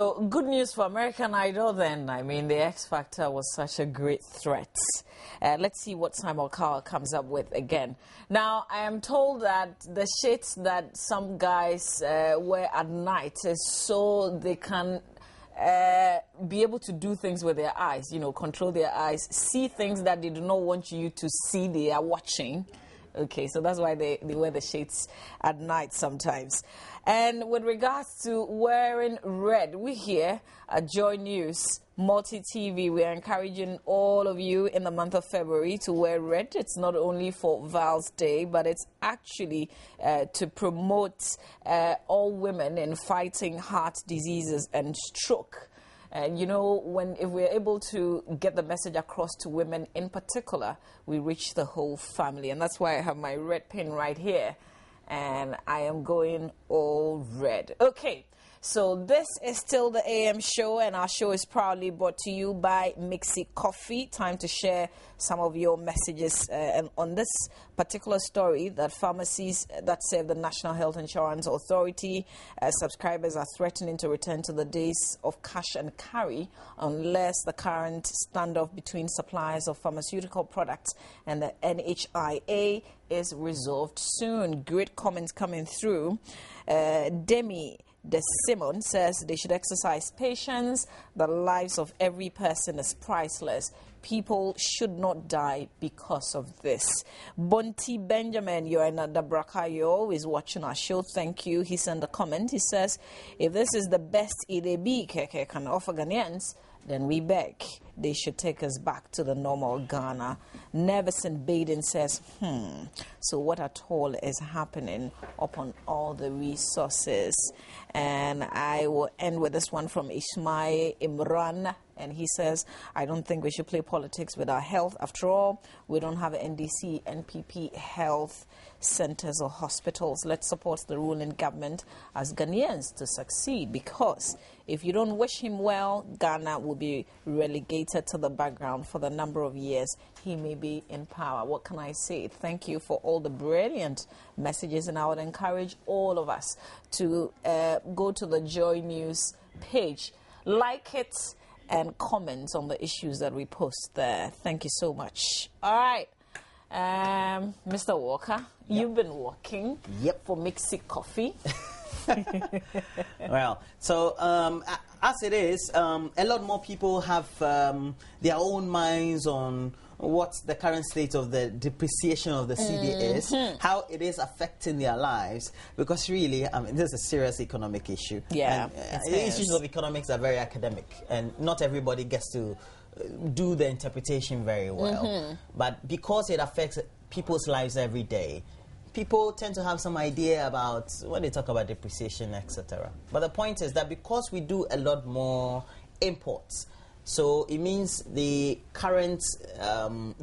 So, good news for American Idol then. I mean, the X Factor was such a great threat. Let's see what Simon Cowell comes up with again. Now, I am told that the shades that some guys wear at night is so they can be able to do things with their eyes, you know, control their eyes, see things that they do not want you to see they are watching. Okay, so that's why they wear the shades at night sometimes. And with regards to wearing red, we here at Joy News, Multi-TV, we are encouraging all of you in the month of February to wear red. It's not only for Val's Day, but it's actually to promote all women in fighting heart diseases and stroke. And you know, if we're able to get the message across to women in particular, we reach the whole family. And that's why I have my red pin right here. And I am going all red. Okay, so this is still the AM show, and our show is proudly brought to you by Mixi Coffee. Time to share some of your messages on this particular story that pharmacies that serve the National Health Insurance Authority subscribers are threatening to return to the days of cash and carry unless the current standoff between suppliers of pharmaceutical products and the NHIA is resolved soon. Great comments coming through. Demi De Simon says they should exercise patience. The lives of every person is priceless. People should not die because of this. Bonti Benjamin, you're in Dabraka. You're always watching our show. Thank you. He sent a comment. He says, if this is the best EDB Keke can offer Ghanaians, then we beg they should take us back to the normal Ghana. Neverson Baden says, so what at all is happening upon all the resources? And I will end with this one from Ismail Imran. And he says, I don't think we should play politics with our health. After all, we don't have NDC, NPP health centers or hospitals. Let's support the ruling government as Ghanaians to succeed, because if you don't wish him well, Ghana will be relegated to the background for the number of years he may be in power. What can I say? Thank you for all the brilliant messages, and I would encourage all of us to go to the Joy News page, like it, and comment on the issues that we post there. Thank you so much. All right. Mr. Walker, you've been working for Mixi Coffee. Well, so as it is, a lot more people have their own minds on what the current state of the depreciation of the cedi is, how it is affecting their lives, because really, I mean, this is a serious economic issue. Yeah, the issues of economics are very academic, and not everybody gets to do the interpretation very well. But because it affects people's lives every day, people tend to have some idea about when they talk about depreciation, etc. But the point is that because we do a lot more imports, so it means the current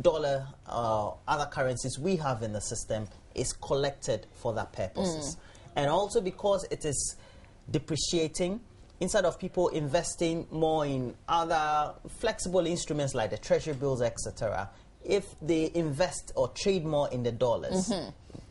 dollar or other currencies we have in the system is collected for that purposes. And also because it is depreciating, instead of people investing more in other flexible instruments like the treasury bills, etc., if they invest or trade more in the dollars,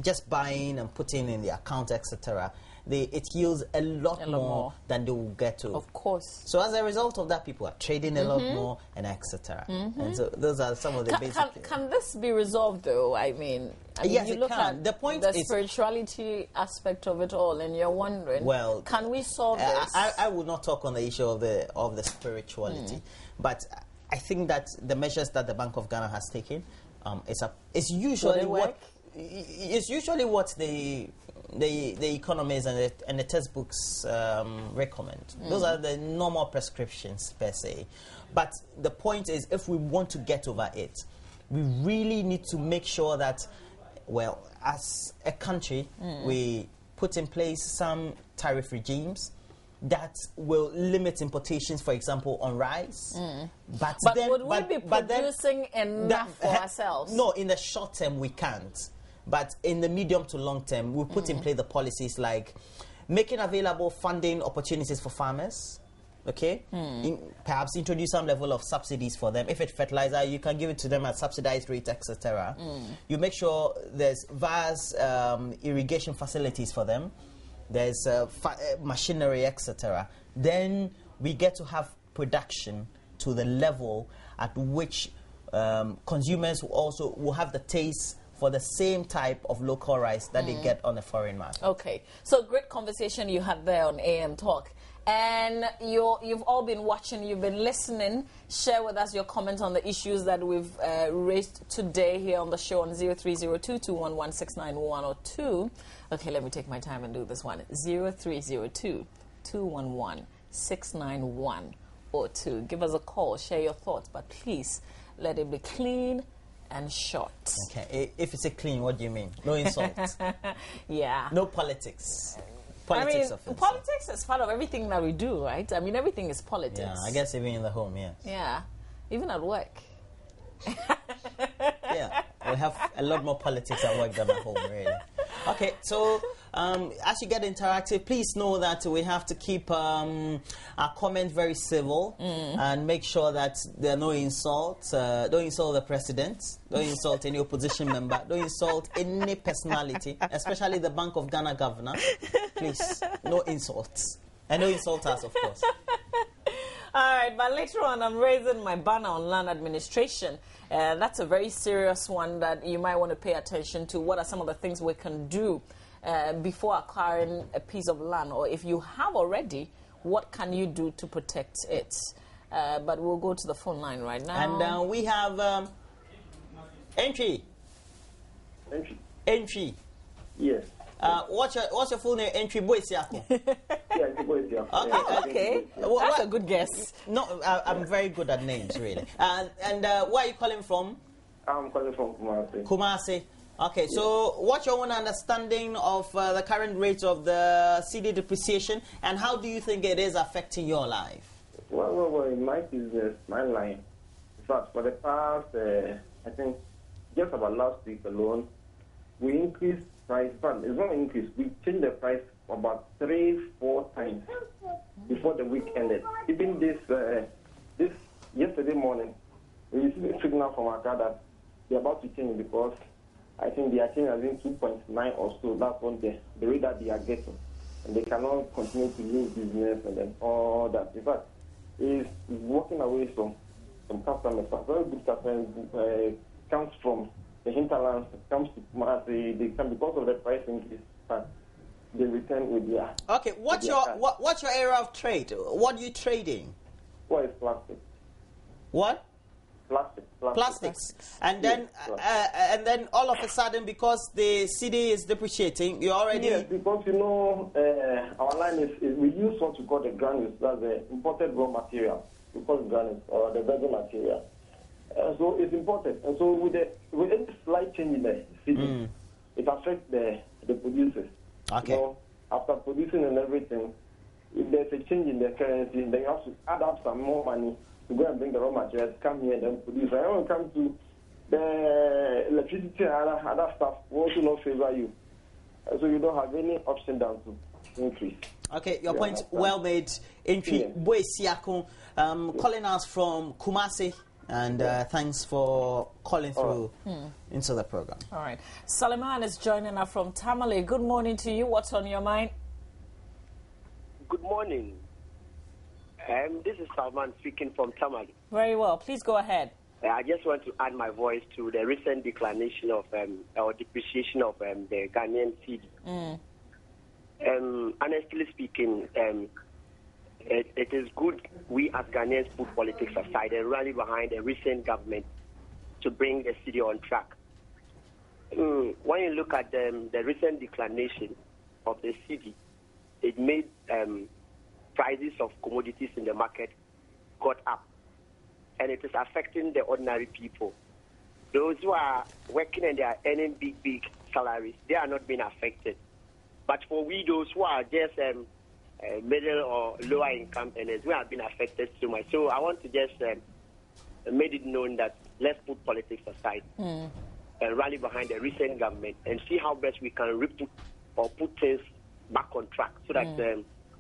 just buying and putting in the account, etc., it yields a lot more than they will get to. Of course. So as a result of that, people are trading a lot more, and etc. And so those are some of the basic. Can this be resolved, though? I mean yes, you it look can. at The point the is spirituality aspect of it all, and you're wondering, well, can we solve this? I would not talk on the issue of the spirituality, but I think that the measures that the Bank of Ghana has taken is usually what the economists and the textbooks recommend. Those are the normal prescriptions per se. But the point is, if we want to get over it, we really need to make sure that, well, as a country, we put in place some tariff regimes that will limit importations, for example, on rice. But would we be producing enough for ourselves? No, in the short term we can't. But in the medium to long term, we'll put in place the policies like making available funding opportunities for farmers, okay? Perhaps introduce some level of subsidies for them. If it's fertilizer, you can give it to them at subsidized rate, etc. You make sure there's vast irrigation facilities for them. There's machinery, etc. Then we get to have production to the level at which consumers will have the taste for the same type of local rice that they get on a foreign market. Okay, so great conversation you had there on AM Talk. And you've all been watching, you've been listening. Share with us your comments on the issues that we've raised today here on the show on 0302-211-69102. Okay, let me take my time and do this one. 0302-211-69102. Give us a call, share your thoughts, but please let it be clean and short. Okay, if it's a clean, what do you mean? No insults. Yeah. No politics. Politics is part of everything that we do, right? I mean, everything is politics. Yeah, I guess even in the home, yes. Yeah, even at work. Yeah, we have a lot more politics at work than at home, really. Okay, so as you get interactive, please know that we have to keep our comments very civil and make sure that there are no insults. Don't insult the president. Don't insult any opposition member. Don't insult any personality, especially the Bank of Ghana governor. Please, no insults. And no insult us, of course. All right, but later on, I'm raising my banner on land administration. That's a very serious one that you might want to pay attention to. What are some of the things we can do before acquiring a piece of land? Or if you have already, what can you do to protect it? But we'll go to the phone line right now. And we have entry. Entry. Yes. What's your full name? Entry Boisiako. Okay. That's a good guess. No, I'm very good at names, really. And where are you calling from? I'm calling from Kumasi. Kumasi. Okay, so what's your own understanding of the current rates of the CD depreciation, and how do you think it is affecting your life? Well, in my business, my line, in fact, for the past, I think, just about last week alone, we increased price. But it's not an increase. We changed the price about 3-4 times before the week ended. Even this yesterday morning, we received a signal from our car that they're about to change because I think they are changing as in 2.9 or so. That's what the rate that they are getting. And they cannot continue to lose business and then all that. In fact, it's walking away from customers. A very good customer comes from the hinterlands, comes to Kumasi. They come because of the price increase. But they return with their... Okay, what's your area of trade? What are you trading? What is plastic? What? Plastics. And then and then all of a sudden, because the CD is depreciating, you already... Yes, because our line is we use what we call the granules, that's the imported raw material. We call it granules, or the virgin material. So it's imported. And so with any slight change in the CD, it affects the producers. Okay. So after producing and everything, if there's a change in the currency, then you have to add up some more money to go and bring the raw materials, come here and then produce. And when it comes to the electricity and other stuff, we also not favor you. So you don't have any option down to increase. Okay, your point well made. Entry Boisiako, calling us from Kumasi, and thanks for calling through into the program. All right. Suleiman is joining us from Tamale. Good morning to you. What's on your mind? Good morning. This is Salman speaking from Tamale. Very well. Please go ahead. I just want to add my voice to the recent declination of or depreciation of the Ghanaian cedi. Honestly speaking, it is good we as Ghanaians put politics aside and rally behind the recent government to bring the city on track. When you look at the recent declination of the city, it made prices of commodities in the market got up, and it is affecting the ordinary people. Those who are working and they are earning big salaries, they are not being affected. But for we, those who are just middle or lower income earners, we have been affected so much. So I want to just make it known that let's put politics aside and rally behind the recent government and see how best we can put things back on track so that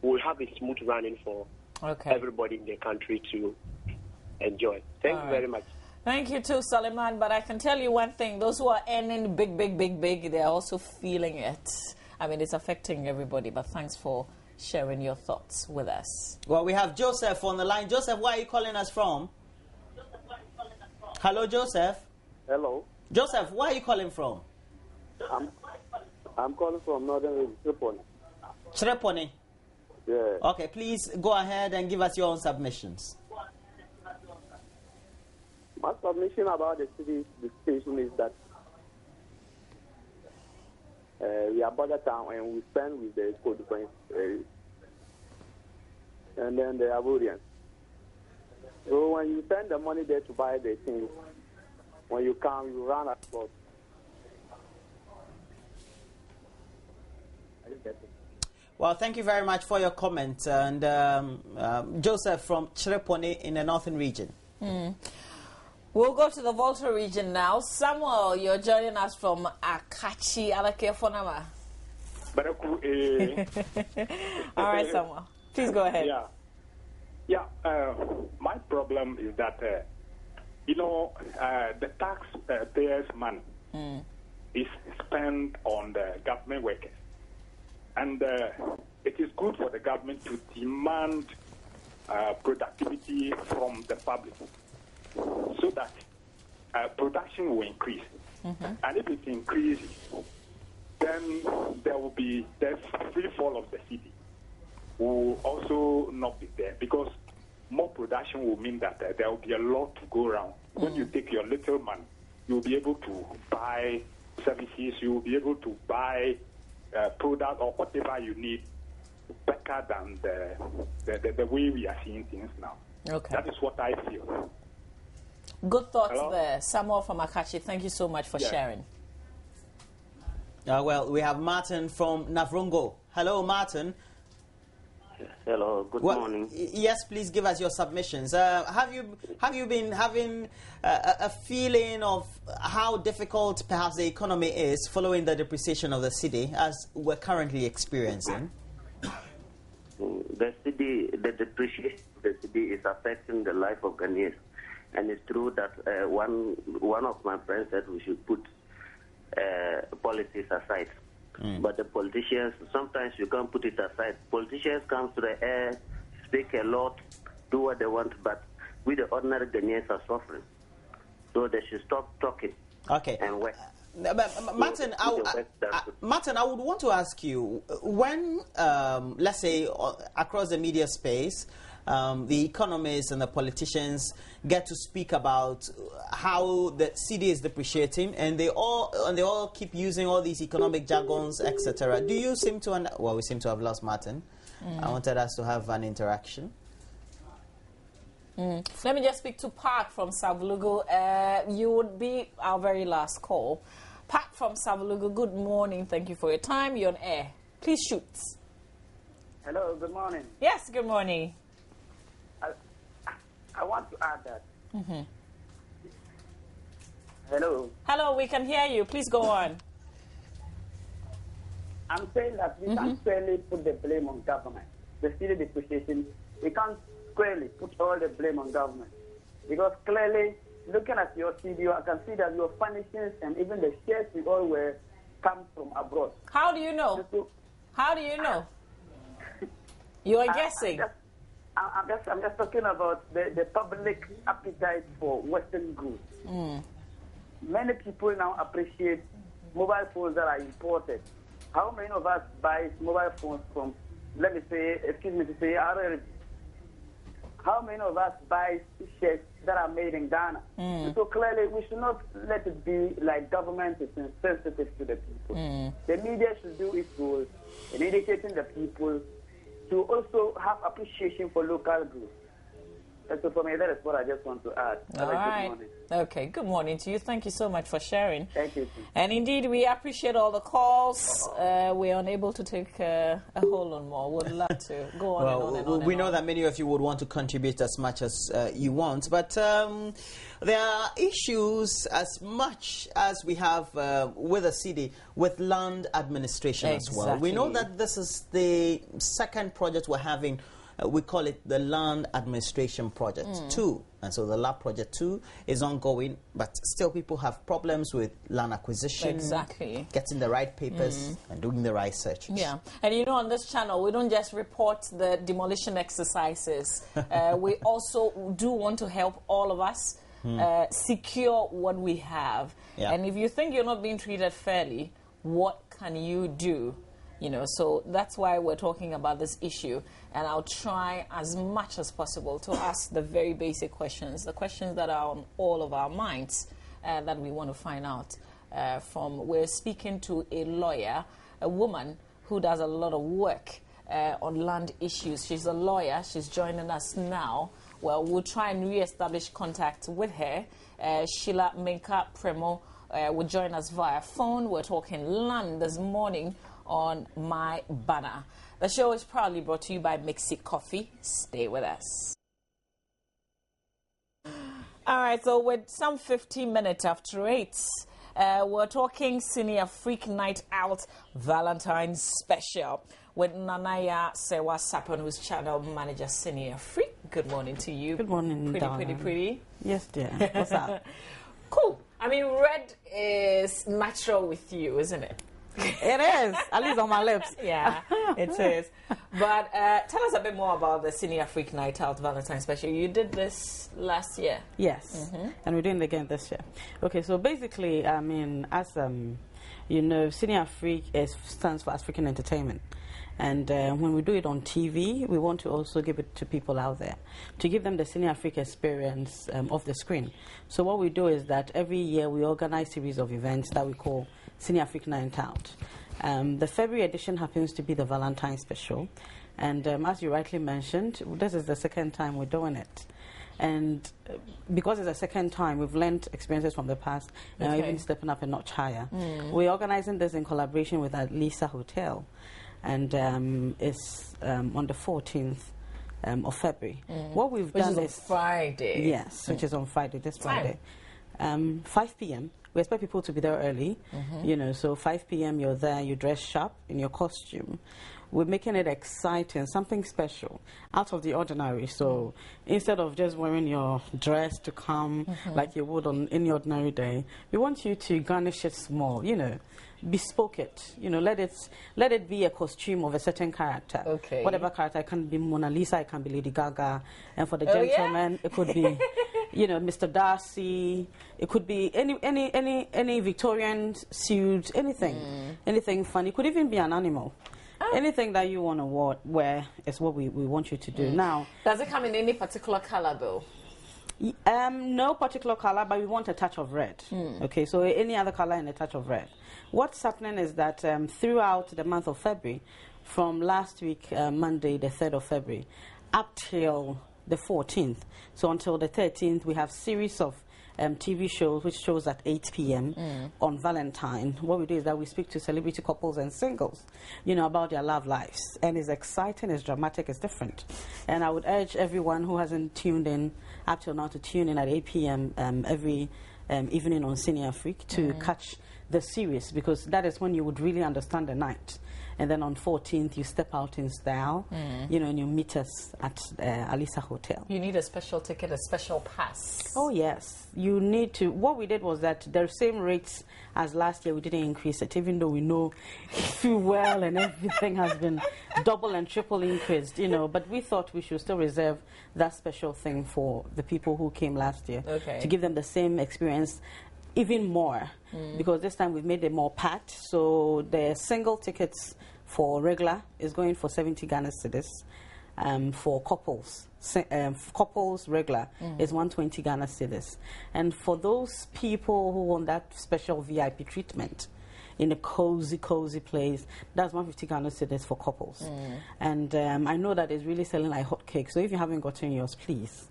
we'll have a smooth running for everybody in the country to enjoy. Thank you very much. Thank you too, Suleiman. But I can tell you one thing: those who are earning big, they're also feeling it. I mean, it's affecting everybody. But thanks for sharing your thoughts with us. Well, we have Joseph on the line. Joseph, where are you calling us from? Hello, Joseph. Hello. Joseph, where are you calling from? I'm calling from Northern Region, Tripoli. Tripoli. Yeah. Okay, please go ahead and give us your own submissions. My submission about the city station is that we are border town and we spend with the co-defense and then the Ivorians. So when you spend the money there to buy the things, when you come, you run out of. Well, thank you very much for your comment. And Joseph from Tripoli in the northern region. We'll go to the Volta region now. Samuel, you're joining us from Akachi Alakefonama. All right, Samuel. Please go ahead. My problem is that, the taxpayers' money is spent on the government workers. And it is good for the government to demand productivity from the public so that production will increase. And if it increases, then there will be the free fall of the city will also not be there, because more production will mean that there will be a lot to go around. When you take your little money, you'll be able to buy services, you'll be able to buy product or whatever you need better than the way we are seeing things now. Okay. That is what I feel. Good thoughts Hello? there. Samuel from Akachi, thank you so much for sharing. Well, we have Martin from Navrongo. Hello, Martin. Hello, good morning. Yes, please give us your submissions. Have you been having a feeling of how difficult perhaps the economy is following the depreciation of the cedi as we're currently experiencing? The depreciation of the cedi is affecting the life of Ghanaians, and it's true that one of my friends said we should put policies aside. But the politicians, sometimes you can't put it aside. Politicians come to the air, speak a lot, do what they want, but we the ordinary Ghanaians are suffering. So they should stop talking. Okay. And work. Martin, Martin, I would want to ask you, when, let's say, across the media space, the economists and the politicians get to speak about how the cedi is depreciating, and they all keep using all these economic jargons, etc. Do you seem to? Well, we seem to have lost Martin. I wanted us to have an interaction. Let me just speak to Park from Savulugu. You would be our very last call. Park from Savulugu, good morning. Thank you for your time. You're on air. Please shoot. Hello, good morning. Yes, good morning. I want to add that. Hello. Hello, we can hear you. Please go on. I'm saying that we can't squarely put the blame on government. The cedi depreciation, we can't squarely put all the blame on government. Because clearly, looking at your CD, I can see that your furnishings and even the shares we all wear come from abroad. How do you know? How do you know? You are guessing. I'm just talking about the public appetite for Western goods. Many people now appreciate mobile phones that are imported. How many of us buy mobile phones from, let me say, RRB? How many of us buy shirts that are made in Ghana? So clearly, we should not let it be like government is insensitive to the people. The media should do its role in educating the people to also have appreciation for local goods. And so for me, that is what I just want to add. All right. Okay, good morning to you. Thank you so much for sharing. Thank you. And indeed, we appreciate all the calls. We're unable to take a whole lot more. We'd love to go on and on and on. We know that many of you would want to contribute as much as you want, but there are issues as much as we have with the city, with land administration as well. We know that this is the second project we're having We call it the Land Administration Project 2. And so the LAP Project 2 is ongoing, but still people have problems with land acquisition. Exactly. Getting the right papers and doing the right searches. Yeah. And you know, on this channel, we don't just report the demolition exercises. We also do want to help all of us secure what we have. Yeah. And if you think you're not being treated fairly, what can you do? You know, so that's why we're talking about this issue. And I'll try as much as possible to ask the very basic questions, the questions that are on all of our minds that we want to find out from. We're speaking to a lawyer, a woman who does a lot of work on land issues. She's a lawyer. She's joining us now. Well, we'll try and re-establish contact with her. Sheila Menka Premo will join us via phone. We're talking land this morning on my banner. The show is proudly brought to you by Mixi Coffee. Stay with us. All right, so with some 15 minutes after 8, we're talking Senior Freak Night Out Valentine Special with Nanaya Sewa Sapon, who's channel manager Senior Freak. Good morning to you. Good morning, Pretty. Yes, dear. What's up? Cool. I mean, red is natural with you, isn't it? It is, at least on my lips. Yeah, it is. But tell us a bit more about the Senior Freak Night Out Valentine Special. You did this last year. Yes, and we're doing it again this year. Okay, so basically, I mean, as you know, Senior Freak stands for African Entertainment. And when we do it on TV, we want to also give it to people out there, to give them the Senior Freak experience off the screen. So what we do is that every year we organize a series of events that we call Senior Freak Night Out. The February edition happens to be the Valentine Special. And as you rightly mentioned, this is the second time we're doing it. And because it's the second time, we've learned experiences from the past, and we're even stepping up a notch higher. We're organizing this in collaboration with Alisa Hotel. And it's on the 14th of February. What we've done is Friday. Yes, which is on Friday, this Friday. 5 p.m. We expect people to be there early. You know, so 5 p.m. you're there, you dress sharp in your costume. We're making it exciting, something special, out of the ordinary. So instead of just wearing your dress to come like you would on any ordinary day, we want you to garnish it small, you know, bespoke it, you know, let it be a costume of a certain character. Okay. Whatever character, it can be Mona Lisa, it can be Lady Gaga, and for the gentlemen, it could be, you know, Mr. Darcy. It could be any Victorian suit, anything funny. It could even be an animal. Anything that you want to wear is what we want you to do. Now, does it come in any particular color though? No particular color, but we want a touch of red. Okay, so any other color and a touch of red. What's happening is that throughout the month of February, from last week, Monday, the 3rd of February, up till the 14th, so until the 13th, we have series of TV shows, which shows at 8 p.m. on Valentine. What we do is that we speak to celebrity couples and singles, you know, about their love lives. And it's exciting, it's dramatic, it's different. And I would urge everyone who hasn't tuned in up till now to tune in at 8 p.m. Every evening on Senior Freak to catch the series, because that is when you would really understand the night. And then on 14th, you step out in style, you know, and you meet us at Alisa Hotel. You need a special ticket, a special pass. Oh, yes. You need to. What we did was that the same rates as last year, we didn't increase it, even though we know fuel well and everything has been double and triple increased, you know. But we thought we should still reserve that special thing for the people who came last year, to give them the same experience, even more, because this time we've made it more packed. So the single tickets for regular is going for 70 Ghana cedis. For couples regular is 120 Ghana cedis. And for those people who want that special VIP treatment in a cozy place, that's 150 Ghana cedis for couples. And I know that it's really selling like hotcakes. So if you haven't gotten yours, please,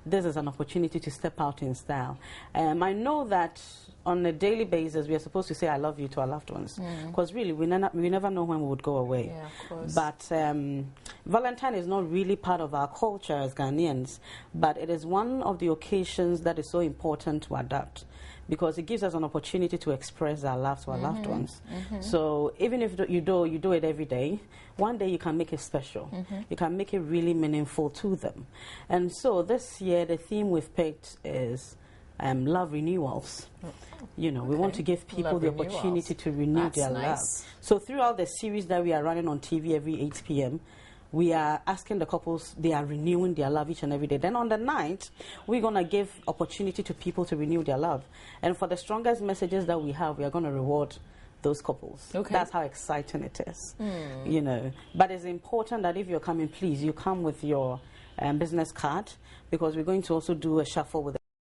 this is an opportunity to step out in style. I know that on a daily basis, we are supposed to say I love you to our loved ones, because really, we never know when we would go away. Yeah, of course. But Valentine is not really part of our culture as Ghanaians, but it is one of the occasions that is so important to adapt, because it gives us an opportunity to express our love to our loved ones. So even if you do it every day, one day you can make it special. You can make it really meaningful to them. And so this year the theme we've picked is love renewals. You know, we want to give people Love the renewals. opportunity to renew That's their nice. love. So throughout the series that we are running on TV every 8 p.m., we are asking the couples, they are renewing their love each and every day. Then on the night, we're going to give opportunity to people to renew their love. And for the strongest messages that we have, we are going to reward those couples. Okay. That's how exciting it is. You know, but it's important that if you're coming, please, you come with your business card, because we're going to also do a shuffle with